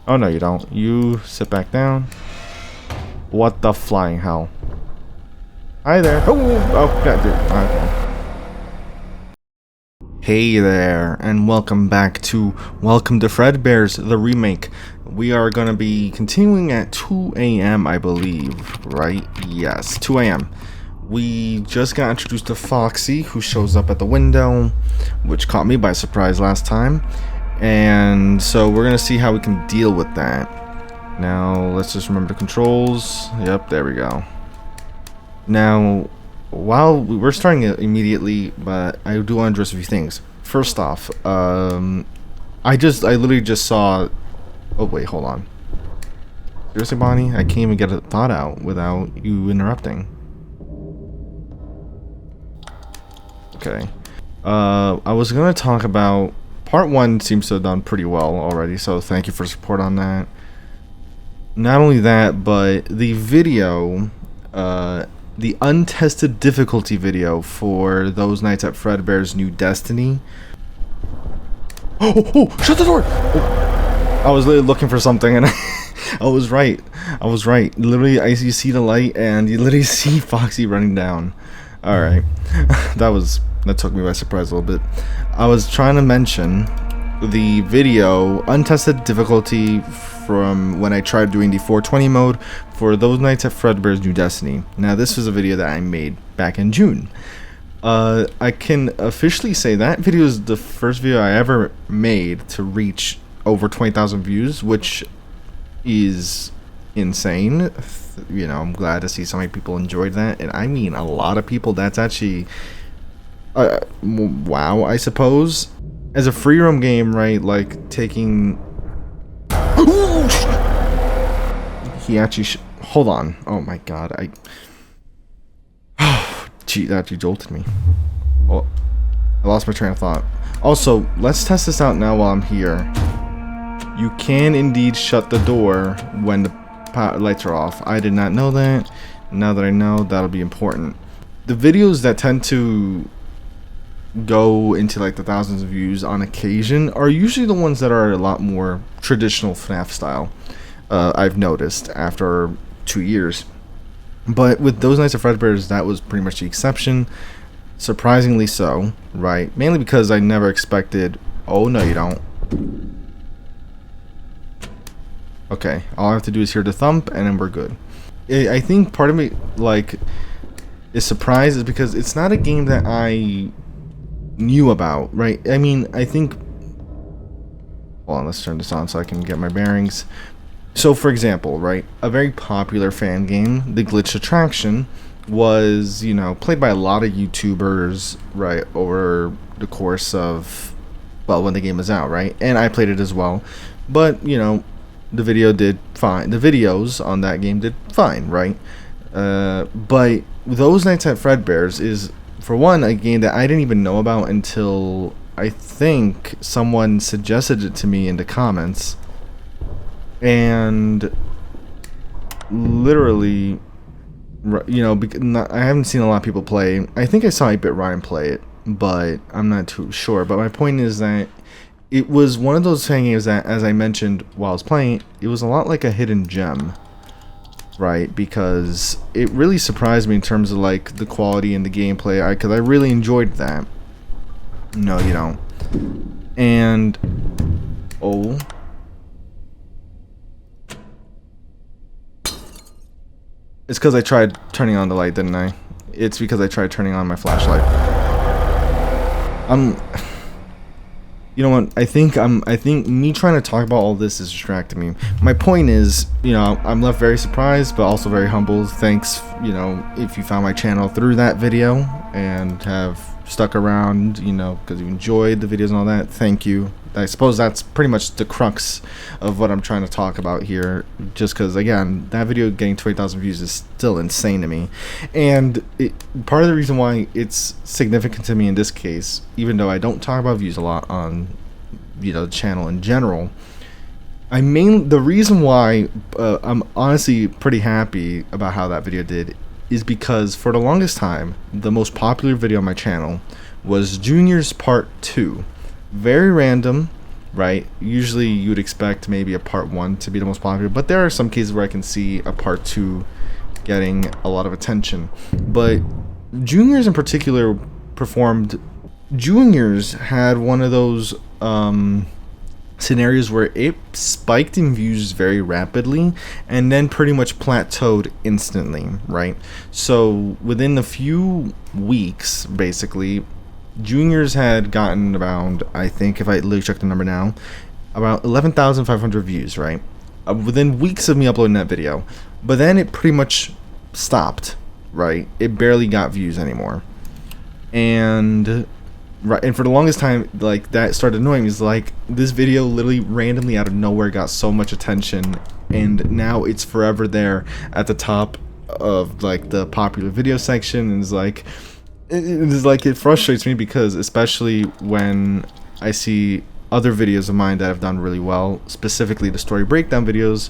Oh no, you don't. You sit back down. What the flying hell? Hi there. Oh god, dude. Okay. Hey there, and welcome to FREDBEAR'S the remake. We are gonna be continuing at 2 a.m. I believe, right? Yes, 2 a.m. We just got introduced to Foxy, who shows up at the window, which caught me by surprise last time. And so we're gonna see how we can deal with that. Now, let's just remember the controls. Yep, there we go. Now, while we're starting it immediately, but I do want to address a few things. First off, I literally just saw. Oh wait, hold on. Seriously, Bonnie, I can't even get a thought out without you interrupting. Okay. I was gonna talk about part 1. Seems to have done pretty well already, so thank you for support on that. Not only that, but the video, the untested difficulty video for those nights at FREDBEAR'S New Destiny. Oh, shut the door! Oh, I was literally looking for something and I was right. Literally, you see the light and you literally see Foxy running down. Alright. That took me by surprise a little bit. I was trying to mention the video, untested difficulty from when I tried doing the 420 mode for those nights at FREDBEAR'S New Destiny. Now, this was a video that I made back in June. I can officially say that video is the first video I ever made to reach over 20,000 views, which is insane. You know, I'm glad to see so many people enjoyed that, and I mean a lot of people. That's actually wow, I suppose. As a free roam game, right, like taking he actually hold on. Oh my god, gee, that jolted me. Oh, I lost my train of thought. Also, let's test this out now while I'm here. You can indeed shut the door when the lights are off. I did not know that. Now that I know, that'll be important. The videos that tend to go into like the thousands of views on occasion are usually the ones that are a lot more traditional FNAF style. I've noticed after 2 years. But with those nights of FREDBEAR'S, that was pretty much the exception. Surprisingly so, right? Mainly because I never expected. Oh no, you don't. Okay, all I have to do is hear the thump and then we're good. I think part of me like is surprised is because it's not a game that I knew about, right? I mean, I think, hold on, let's turn this on so I can get my bearings. So for example, right, a very popular fan game, The Glitch Attraction, was, you know, played by a lot of YouTubers, right, over the course of, well, when the game was out, right? And I played it as well. But, you know, the video did fine. The videos on that game did fine, right? But those nights at FREDBEAR'S is, for one, a game that I didn't even know about until I think someone suggested it to me in the comments. And literally, you know, I haven't seen a lot of people play. I think I saw 8-Bit Ryan play it, but I'm not too sure. But my point is that it was one of those fan games that, as I mentioned while I was playing, it was a lot like a hidden gem, right? Because it really surprised me in terms of like the quality and the gameplay, because I really enjoyed that. No, you don't. And oh, it's because I tried turning on the light, didn't I? It's because I tried turning on my flashlight. You know what? I think me trying to talk about all this is distracting me. My point is, you know, I'm left very surprised, but also very humbled. Thanks, you know, if you found my channel through that video and have stuck around, you know, because you enjoyed the videos and all that. Thank you. I suppose that's pretty much the crux of what I'm trying to talk about here. Just because, again, that video getting 20,000 views is still insane to me. And part of the reason why it's significant to me in this case, even though I don't talk about views a lot on, you know, the channel in general, the reason why I'm honestly pretty happy about how that video did is because for the longest time, the most popular video on my channel was Junior's Part 2. Very random, right? Usually you would expect maybe a part 1 to be the most popular, but there are some cases where I can see a part 2 getting a lot of attention. But Juniors in particular performed. Juniors had one of those scenarios where it spiked in views very rapidly and then pretty much plateaued instantly, right? So within a few weeks, basically, Juniors had gotten around, I think if I literally check the number now, about 11,500 views, right? Within weeks of me uploading that video. But then it pretty much stopped, right? It barely got views anymore. And for the longest time, like, that started annoying me. It's like, this video literally randomly out of nowhere got so much attention, and now it's forever there at the top of, like, the popular video section. And it frustrates me, because especially when I see other videos of mine that have done really well, specifically the story breakdown videos.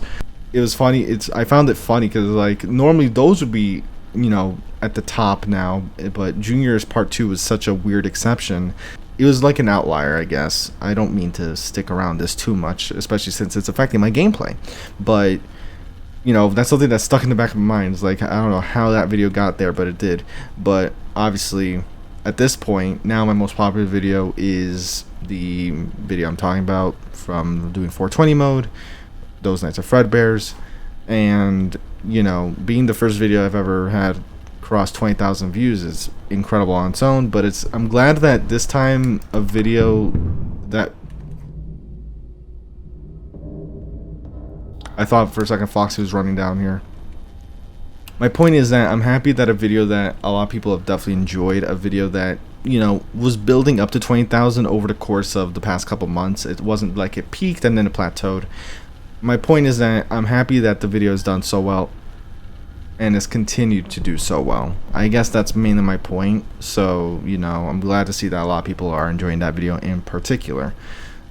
It was funny. I found it funny because, like, normally those would be, you know, at the top now, but Junior's part 2 was such a weird exception. It was like an outlier, I guess. I don't mean to stick around this too much, especially since it's affecting my gameplay, but you know, that's something that's stuck in the back of my mind. It's like, I don't know how that video got there, but it did. But obviously at this point now, my most popular video is the video I'm talking about from doing 420 mode, those nights of Fredbear's. And you know, being the first video I've ever had cross 20,000 views is incredible on its own. But I'm glad that this time a video that I thought for a second Foxy was running down here. My point is that I'm happy that a video that a lot of people have definitely enjoyed, a video that, you know, was building up to 20,000 over the course of the past couple months. It wasn't like it peaked and then it plateaued. My point is that I'm happy that the video has done so well and has continued to do so well. I guess that's mainly my point. So, you know, I'm glad to see that a lot of people are enjoying that video in particular.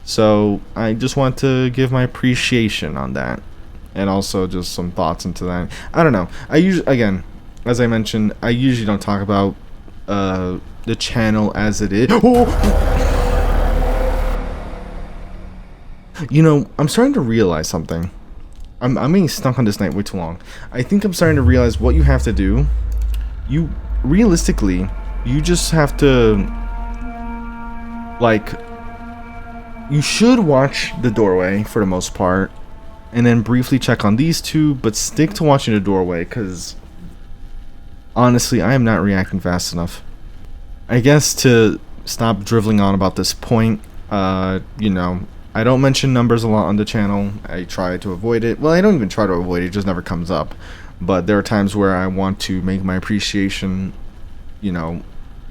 So I just want to give my appreciation on that, and also just some thoughts into that. I don't know. I usually, again, as I mentioned, I usually don't talk about the channel as it is. Oh! You know, I'm starting to realize something. I'm being stuck on this night way too long. I think I'm starting to realize what you have to do. You realistically, you just have to, like, you should watch the doorway for the most part, and then briefly check on these two, but stick to watching the doorway, because honestly, I am not reacting fast enough. I guess to stop driveling on about this point, you know, I don't mention numbers a lot on the channel. I try to avoid it. Well, I don't even try to avoid it, it just never comes up. But there are times where I want to make my appreciation, you know,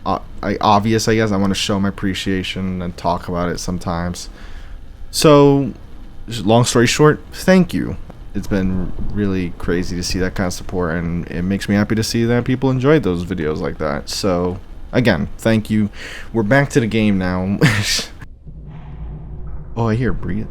obvious, I guess. I want to show my appreciation and talk about it sometimes. So, long story short, thank you. It's been really crazy to see that kind of support, and it makes me happy to see that people enjoyed those videos like that. So, again, thank you. We're back to the game now. Oh, I hear breathe.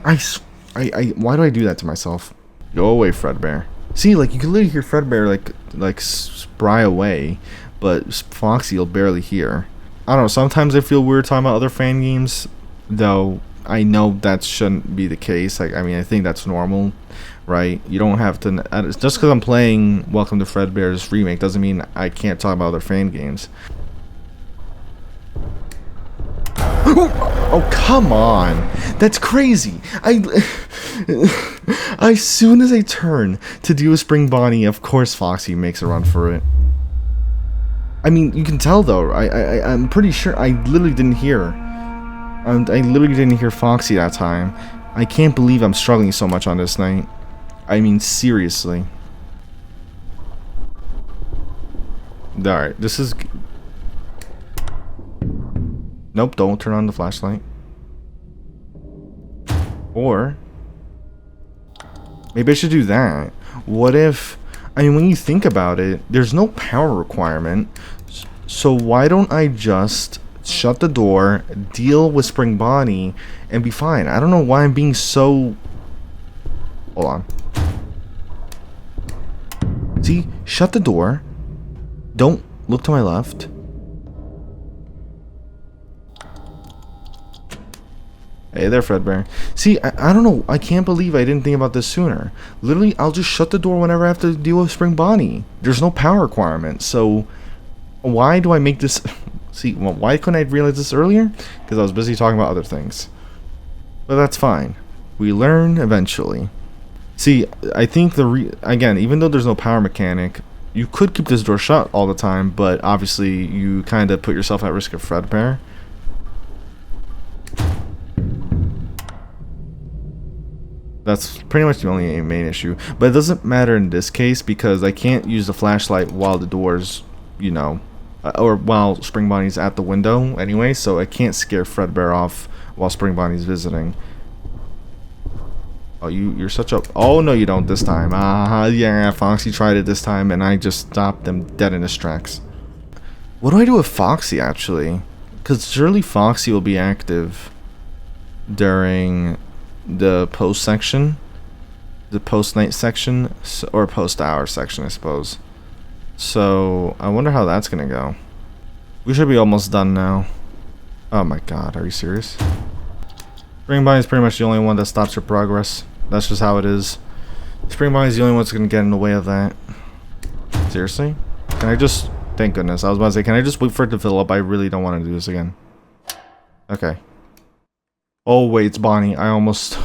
Why do I do that to myself? Go away, Fredbear. See, like, you can literally hear Fredbear like spry away, but Foxy you'll barely hear. I don't know, sometimes I feel weird talking about other fan games, though I know that shouldn't be the case. Like, I mean, I think that's normal, right? You don't have to, just because I'm playing Welcome to FREDBEAR'S Remake doesn't mean I can't talk about other fan games. Oh, come on. That's crazy. As soon as I turn to do a Spring Bonnie, of course Foxy makes a run for it. I mean, you can tell though. I'm pretty sure I literally didn't hear. I literally didn't hear Foxy that time. I can't believe I'm struggling so much on this night. I mean, seriously. Alright, this is... Nope, don't turn on the flashlight. Or maybe I should do that. What if, I mean, when you think about it, there's no power requirement. So why don't I just shut the door, deal with Spring Bonnie, and be fine? I don't know why I'm being so... Hold on. See, shut the door. Don't look to my left. Hey there, Fredbear. See, I don't know. I can't believe I didn't think about this sooner. Literally, I'll just shut the door whenever I have to deal with Spring Bonnie. There's no power requirement, so why do I make this... See, well, why couldn't I realize this earlier? Because I was busy talking about other things. But that's fine. We learn eventually. See, I think again, even though there's no power mechanic, you could keep this door shut all the time, but obviously you kind of put yourself at risk of Fredbear. That's pretty much the only main issue. But it doesn't matter in this case because I can't use the flashlight while the door's, you know, or while Spring Bonnie's at the window anyway, so I can't scare Fredbear off while Spring Bonnie's visiting. Oh, you're such a... Oh, no, you don't this time. Yeah, Foxy tried it this time, and I just stopped him dead in his tracks. What do I do with Foxy, actually? Because surely Foxy will be active during the post section, the post night section, or post hour section, I suppose. So I wonder how that's gonna go. We should be almost done now. Oh my god, are you serious? Spring Bonnie is pretty much the only one that stops your progress. That's just how it is. Spring Bonnie is the only one that's gonna get in the way of that. Seriously? Can I just... Thank goodness. I was about to say, can I just wait for it to fill up? I really don't want to do this again. Okay. Oh wait, it's Bonnie. I almost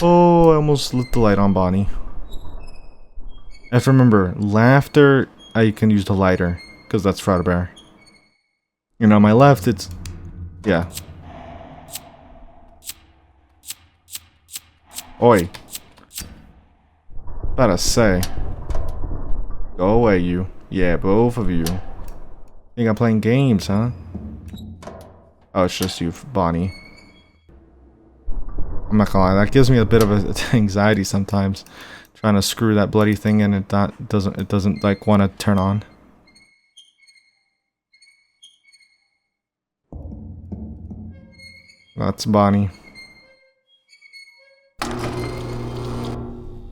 lit the light on Bonnie. I have to remember, laughter, I can use the lighter, because that's Fredbear. And on my left, it's... Yeah. Oi. About to say. Go away, you. Yeah, both of you. Think I'm playing games, huh? Oh, it's just you, Bonnie. I'm not gonna lie, that gives me a bit of anxiety sometimes. Trying to screw that bloody thing in, it doesn't like want to turn on. That's Bonnie.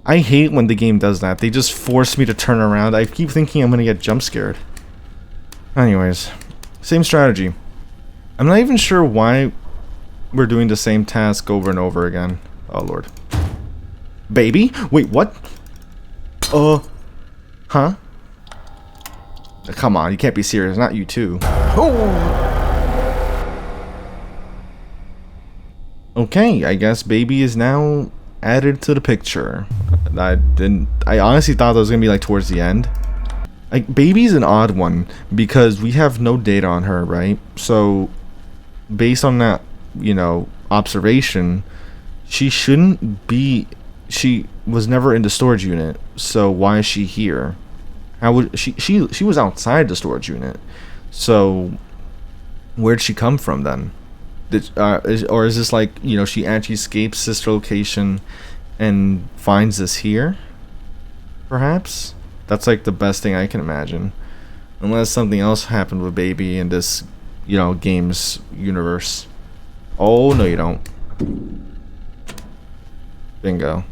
I hate when the game does that. They just force me to turn around. I keep thinking I'm gonna get jump scared. Anyways, same strategy. I'm not even sure why we're doing the same task over and over again. Oh lord. Baby? Wait, what? Huh? Come on, you can't be serious. Not you too. Oh! Okay, I guess Baby is now added to the picture. I honestly thought that was gonna be like towards the end. Like, Baby's an odd one because we have no data on her, right? So based on that, you know, observation, she shouldn't be... She was never in the storage unit, so why is she here? How would she was outside the storage unit, so where'd she come from then? Or is this like, you know, she actually escapes this location and finds this here? Perhaps? That's like the best thing I can imagine. Unless something else happened with Baby in this, you know, game's universe. Oh, no you don't. Bingo.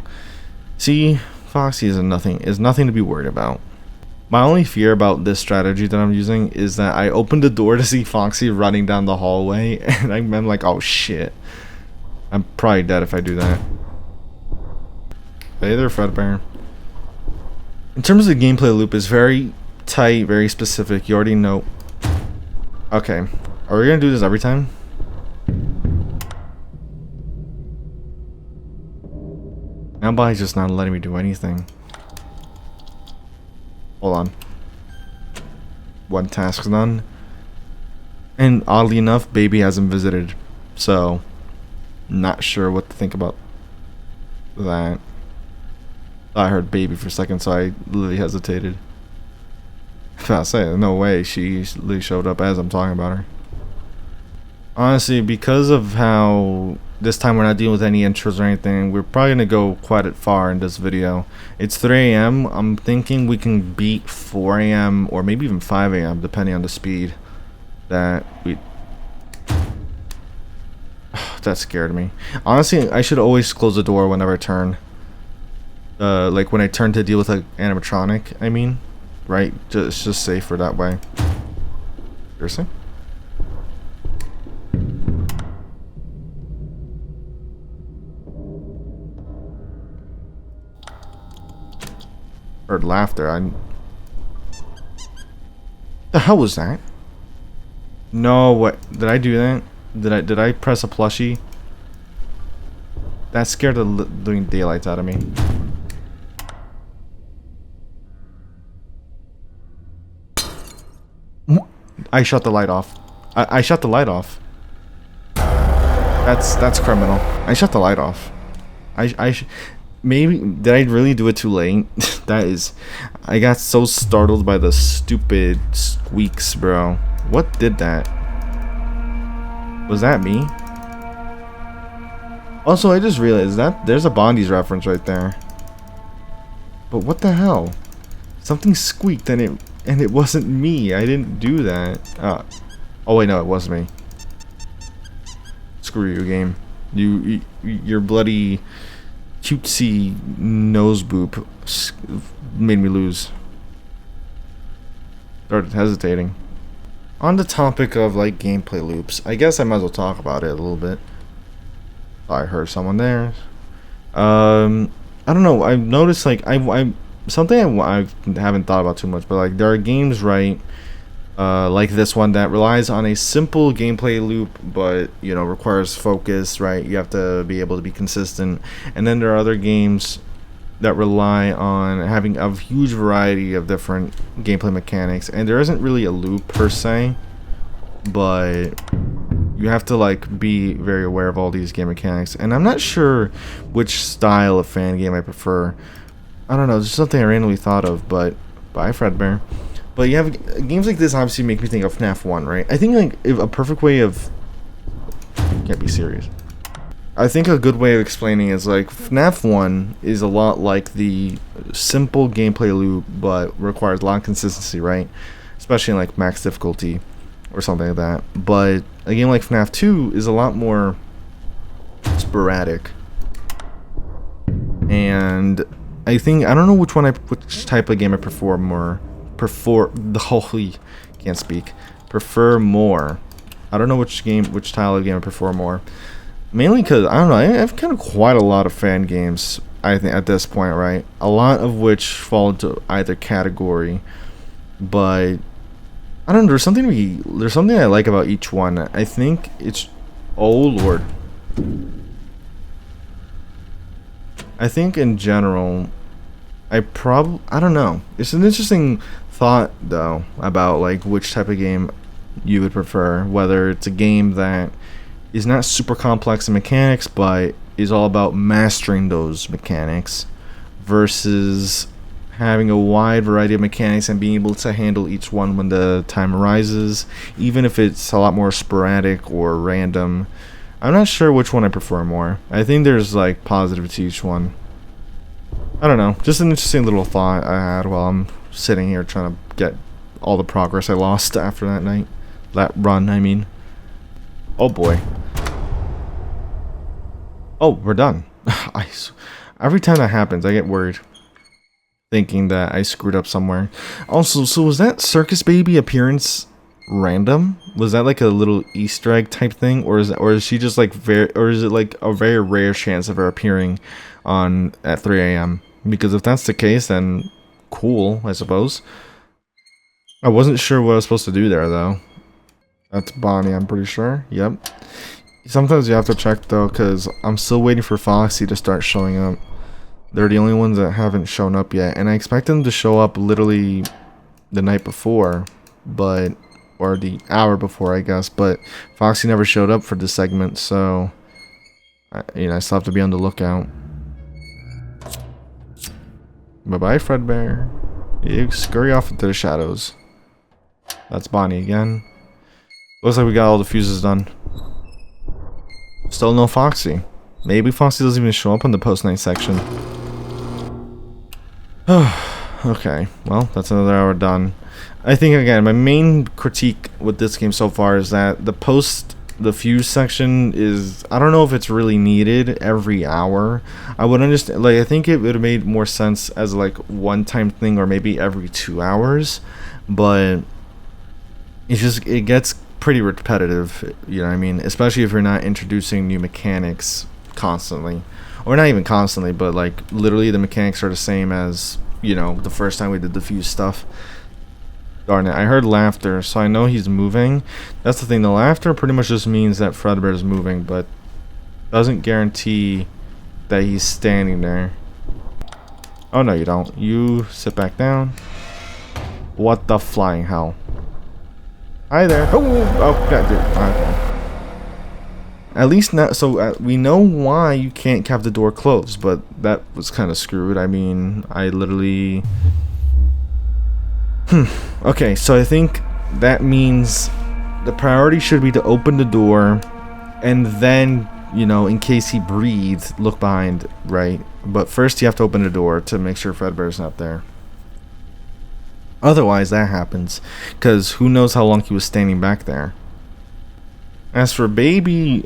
See, Foxy is nothing to be worried about. My only fear about this strategy that I'm using is that I open the door to see Foxy running down the hallway, and I'm like, oh shit. I'm probably dead if I do that. Hey there, Fredbear. In terms of the gameplay loop, it's very tight, very specific. You already know. Okay. Are we gonna do this every time? Now Bonnie's just not letting me do anything. Hold on. One task's done. And oddly enough, Baby hasn't visited. So, not sure what to think about that. I heard Baby for a second, so I literally hesitated. I say, no way, she literally showed up as I'm talking about her. Honestly, because of how this time we're not dealing with any intros or anything, we're probably going to go quite far in this video. It's 3 AM. I'm thinking we can beat 4 AM or maybe even 5 AM, depending on the speed that we... That scared me. Honestly, I should always close the door whenever I turn. Like when I turn to deal with an animatronic, I mean. Right? It's just safer that way. Seriously? Heard laughter. The hell was that? No, what? Did I do that? Did I press a plushie? That scared the living daylights out of me. I shut the light off. I shut the light off. That's criminal. I shut the light off. Maybe did I really do it too late? That is, I got so startled by the stupid squeaks, bro. What did that? Was that me? Also, I just realized that there's a Bondi's reference right there. But what the hell? Something squeaked and it wasn't me. I didn't do that. Oh wait, no, it was me. Screw you, game. Your bloody cutesy nose boop made me lose. Started hesitating. On the topic of like gameplay loops, I guess I might as well talk about it a little bit. I heard someone there. I don't know. I've noticed like I something I haven't thought about too much, but like there are games, right? Like this one that relies on a simple gameplay loop, but you know requires focus, right? You have to be able to be consistent. And then there are other games that rely on having a huge variety of different gameplay mechanics, and there isn't really a loop per se, but you have to like be very aware of all these game mechanics. And I'm not sure which style of fan game I prefer. I don't know, it's just something I randomly thought of, but bye Fredbear. But you have games like this obviously make me think of FNAF 1, right? I think like if a perfect way of can't be serious. I think a good way of explaining is like FNAF 1 is a lot like the simple gameplay loop, but requires a lot of consistency, right? Especially in like max difficulty or something like that. But a game like FNAF 2 is a lot more sporadic. And I think I don't know which type of game I prefer more. Prefer more. I don't know which style of game I prefer more. Mainly because I don't know. I have kind of quite a lot of fan games. I think at this point, right? A lot of which fall into either category, but I don't know. There's something I like about each one. I think it's oh lord. I think in general, I don't know. It's an interesting thought though about like which type of game you would prefer, whether it's a game that is not super complex in mechanics but is all about mastering those mechanics versus having a wide variety of mechanics and being able to handle each one when the time arises, even if it's a lot more sporadic or random. I'm not sure which one I prefer more. I think there's like positive to each one. I don't know, just an interesting little thought I had while I'm sitting here trying to get all the progress I lost after that night. That run, I mean. Oh boy. Oh, we're done. Every time that happens, I get worried. Thinking that I screwed up somewhere. Also, so was that Circus Baby appearance random? Was that like a little Easter egg type thing? Or is she just like is it like a very rare chance of her appearing at 3 a.m.? Because if that's the case, then cool, I suppose. I wasn't sure what I was supposed to do there, though. That's Bonnie, I'm pretty sure. Yep. Sometimes you have to check, though, because I'm still waiting for Foxy to start showing up. They're the only ones that haven't shown up yet. And I expect them to show up literally the night before, or the hour before, I guess. But Foxy never showed up for this segment, so I still have to be on the lookout. Bye-bye, Fredbear. You scurry off into the shadows. That's Bonnie again. Looks like we got all the fuses done. Still no Foxy. Maybe Foxy doesn't even show up in the post-night section. Okay, well, that's another hour done. I think, again, my main critique with this game so far is that the fuse section is, I don't know if it's really needed every hour. I would understand, like, I think it would have made more sense as like one-time thing or maybe every 2 hours, but it gets pretty repetitive, you know what I mean? Especially if you're not introducing new mechanics constantly, or not even constantly, but like literally the mechanics are the same as you know, the first time we did the fuse stuff. Darn it, I heard laughter, so I know he's moving. That's the thing, the laughter pretty much just means that Fredbear is moving, but doesn't guarantee that he's standing there. Oh no, you don't. You sit back down. What the flying hell? Hi there. Oh god, dude. Okay. At least now, so we know why you can't have the door closed, but that was kind of screwed. I mean, I literally... Okay, so I think that means the priority should be to open the door, and then, you know, in case he breathes, look behind, right? But first you have to open the door to make sure Fredbear's not there. Otherwise, that happens, because who knows how long he was standing back there. As for Baby,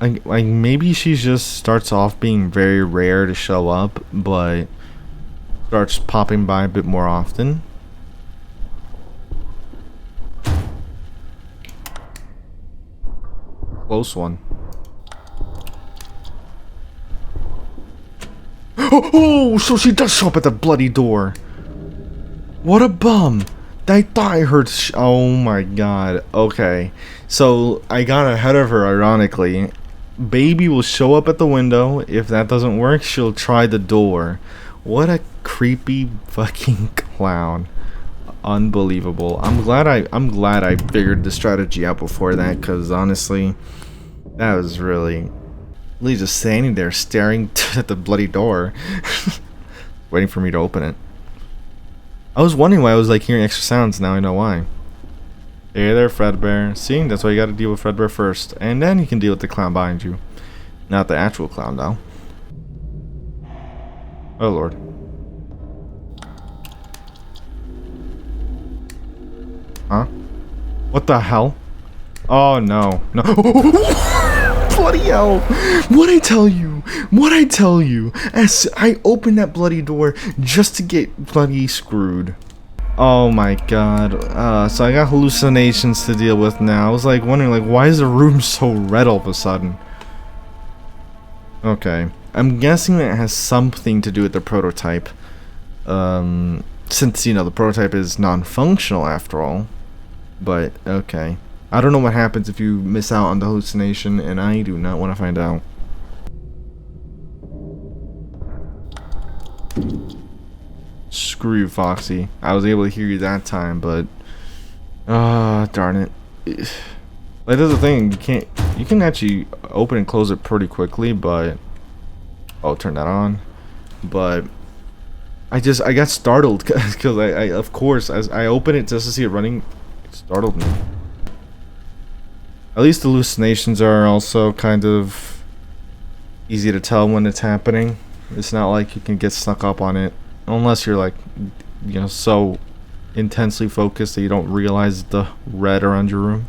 maybe she just starts off being very rare to show up, but starts popping by a bit more often. Close one. Oh, so she does show up at the bloody door. What a bum. I thought I heard oh my god. Okay. So I got ahead of her, ironically. Baby will show up at the window. If that doesn't work, she'll try the door. What a creepy fucking clown. Unbelievable. I'm glad I figured the strategy out before that, because honestly, that was really just standing there staring at the bloody door, waiting for me to open it. I was wondering why I was like hearing extra sounds. Now I know why. Hey there, Fredbear. See, that's why you got to deal with Fredbear first, and then you can deal with the clown behind you. Not the actual clown, though. Oh lord. Huh? What the hell? Oh no. No. Bloody hell. What'd I tell you? What'd I tell you? As I opened that bloody door just to get bloody screwed. Oh my god. So I got hallucinations to deal with now. I was like wondering, like, why is the room so red all of a sudden? Okay. I'm guessing that it has something to do with the prototype. Since, you know, the prototype is non-functional after all. But, okay. I don't know what happens if you miss out on the hallucination, and I do not want to find out. Screw you, Foxy. I was able to hear you that time, but... darn it. Like, that's the thing, you can actually open and close it pretty quickly, but... Oh, turn that on. But... I got startled, because I of course, as I open it just to see it running, it startled me. At least hallucinations are also kind of easy to tell when it's happening. It's not like you can get stuck up on it, unless you're like, you know, so intensely focused that you don't realize the red around your room.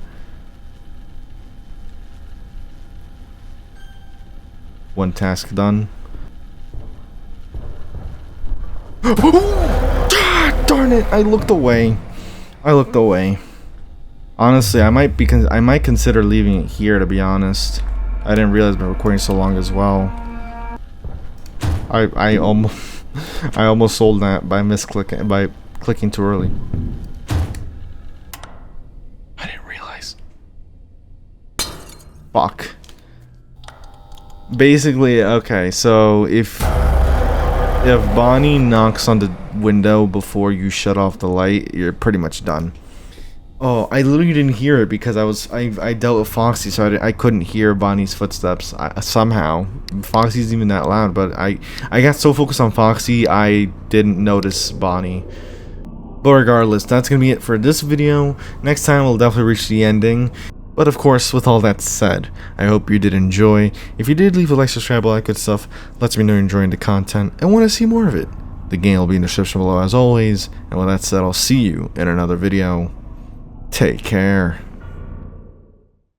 One task done. Darn it! I looked away. Honestly, I might consider leaving it here, to be honest. I didn't realize I've been recording so long as well. I almost sold that by clicking too early. I didn't realize. Fuck. Basically, okay, so if Bonnie knocks on the window before you shut off the light, you're pretty much done. Oh, I literally didn't hear it because I dealt with Foxy, so I couldn't hear Bonnie's footsteps somehow. Foxy's even that loud, but I got so focused on Foxy I didn't notice Bonnie. But regardless, that's gonna be it for this video. Next time we'll definitely reach the ending. But of course, with all that said, I hope you did enjoy. If you did, leave a like, subscribe, all that good stuff. Lets me know you're enjoying the content and want to see more of it. The game will be in the description below as always. And with that said, I'll see you in another video. Take care.